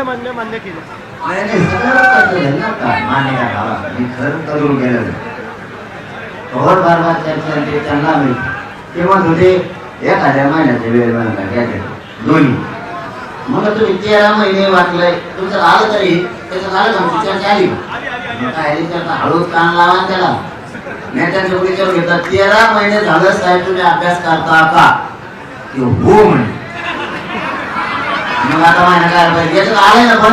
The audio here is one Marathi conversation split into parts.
मान्य केलं. नाही सगळं ना का मान्य करावा मी खरं करून गेलं कवर बार चर्चा ते त्यांना मी तेव्हा होते एखाद्या महिन्याच्या वेळ घ्यायचे दोन्ही मग तुम्ही 13 महिने वाचलंय तुमचं आलं तरी त्याचं झालं का चर्चा आली काय त्याचा हळूच कान लावा त्याला नेत्यांच्या विचार घेतला 13 महिने झालं साहेब तुम्ही अभ्यास करता का की हो म्हणे मग आता महिना काय पाहिजे याच्यात आलंय ना पण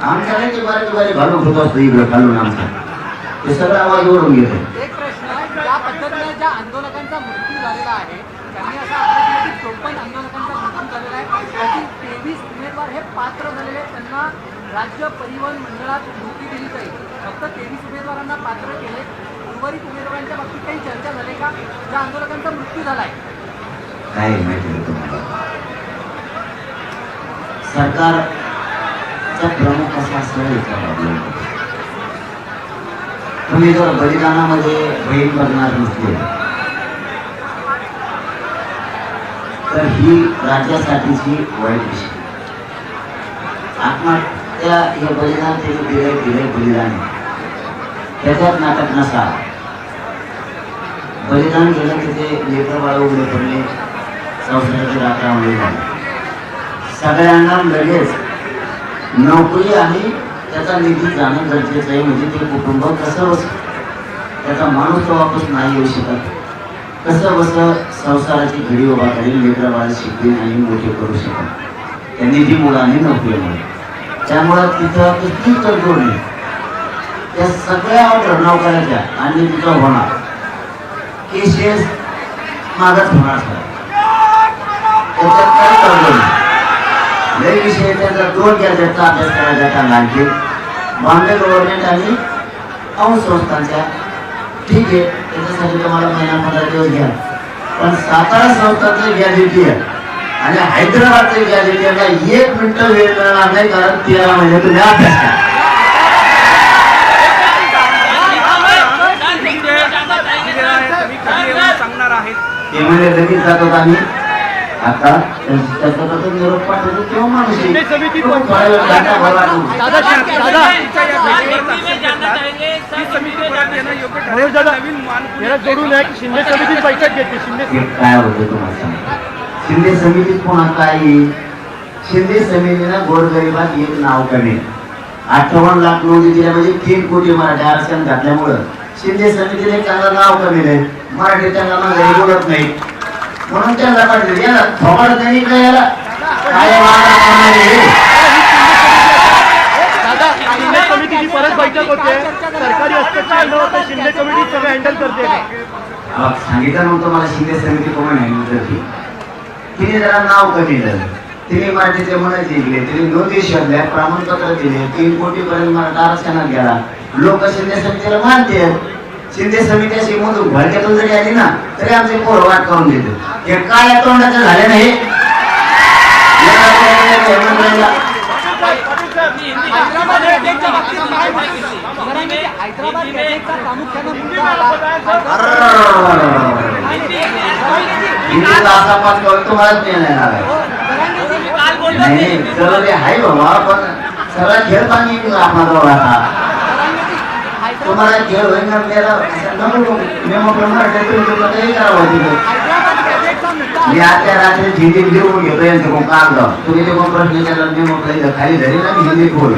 आमच्या नाही ते बारीक घालून होत असतो इकडं घालून आमचा ते सगळं आवाज ओढून घेतो. एक प्रश्न ज्या पद्धतीने ज्या आंदोलकांचा मृत्यू झालेला आहे त्यांनी असं आढळलं की 54 आंदोलकांचा मृत्यू झालेला आहे त्यातील 23 उमेदवार हे पात्र झालेले आहेत त्यांना राज्य परिवहन मंडळात नोकरी दिली जाईल फक्त 23 उमेदवारांना पात्र केले उर्वरित उमेदवारांच्या बाबतीत काही चर्चा झाली का ज्या आंदोलकांचा मृत्यू झाला आहे काय माहिती तुम्हाला सरकारचा प्रमुख असा असं तुम्ही जर बलिदानामध्ये बहीण करणार नसले तर ही राज्यासाठीची वाईट विषय आत्महत्या हे बलिदान ते दिले बलिदान त्याच्यात नाटक नसा बलिदान केलं की ते लेकर बाळ उघडे पडले संसाराची रात्रावली झाली सगळ्यांना लगेच नोकरी आणि त्याचा निधी जाणं गरजेचं आहे म्हणजे ते कुटुंब कसं बस त्याचा माणूस वापस नाही येऊ शकत कसं बसं संसाराची घडी उभा करेल लेकरं बाळ शिकली नाही मोठे करू शकत त्या निधी मुलाने नोकरीमुळे त्यामुळं तिथं किती तडजोड नाही त्या सगळ्या नोकऱ्याच्या आणि तिथं होणार केसेस मागच होणार त्याच्यात काय तडजोड नाही लई विषय त्याचा 2 गॅजेटचा अभ्यास करायचा त्यांना आणखी बॉम्बे गव्हर्नमेंट आणि अंश संस्थांच्या ठीक आहे त्याच्यासाठी तुम्हाला महिना 15 दिवस घ्या पण सातारा संस्थांचे गॅजेटियर आणि हैदराबादचे गॅजेटियरला 1 मिनिट वेळ मिळणार नाही कारण 13 महिने तुम्ही अभ्यास करा सांगणार आहेत ते म्हणजे लगेच जातो आम्ही आता त्याचा निरोप पाठवतो तेव्हा माणूस जोडून आहे की शिंदे समिती बैठक घेतली काय होतं तुम्हाला सांगा शिंदे समितीत पुन्हा काय येईल शिंदे समितीनं गोरगरिबात एक नाव कमी 58 लाख नोंदी दिल्या म्हणजे 3 कोटी मराठी आरक्षण घातल्यामुळं शिंदे समितीने एक चांगलं नाव कमी नाही मराठी त्यांना माझं बोलत नाही म्हणून त्यांना पाठवले याला थोबाड त्यांनी काय याला काय शिंदे समितीची परत बैठक होते सरकारी हस्तक्षेप शिंदे कमिटी सगळं हँडल करते सांगितलं नव्हतं मला शिंदे समिती कोण हँडल करते तिने जरा नाव कमी दिलं तिने मराठीचे म्हणत जिंकले तिने नोंदी शोधल्या प्रमाणपत्र दिले 3 कोटी पर्यंत मराठा आरक्षणात गेला लोक शिंदे समितीला मानते शिंदे समिती अशी मधून भडक्यातून जरी आली ना तरी आमचे पोरं वाट करून देते हे काय तोंडाचं झाले नाही आहे बाबा पण सगळा खेळ पाणी आपला आता तुम्हाला खेळ होईना मी आता रात्री हिंदीत लिहून घेतो यांचं कागद तुम्ही ते प्रश्न खाली धरी ना हिंदीत बोल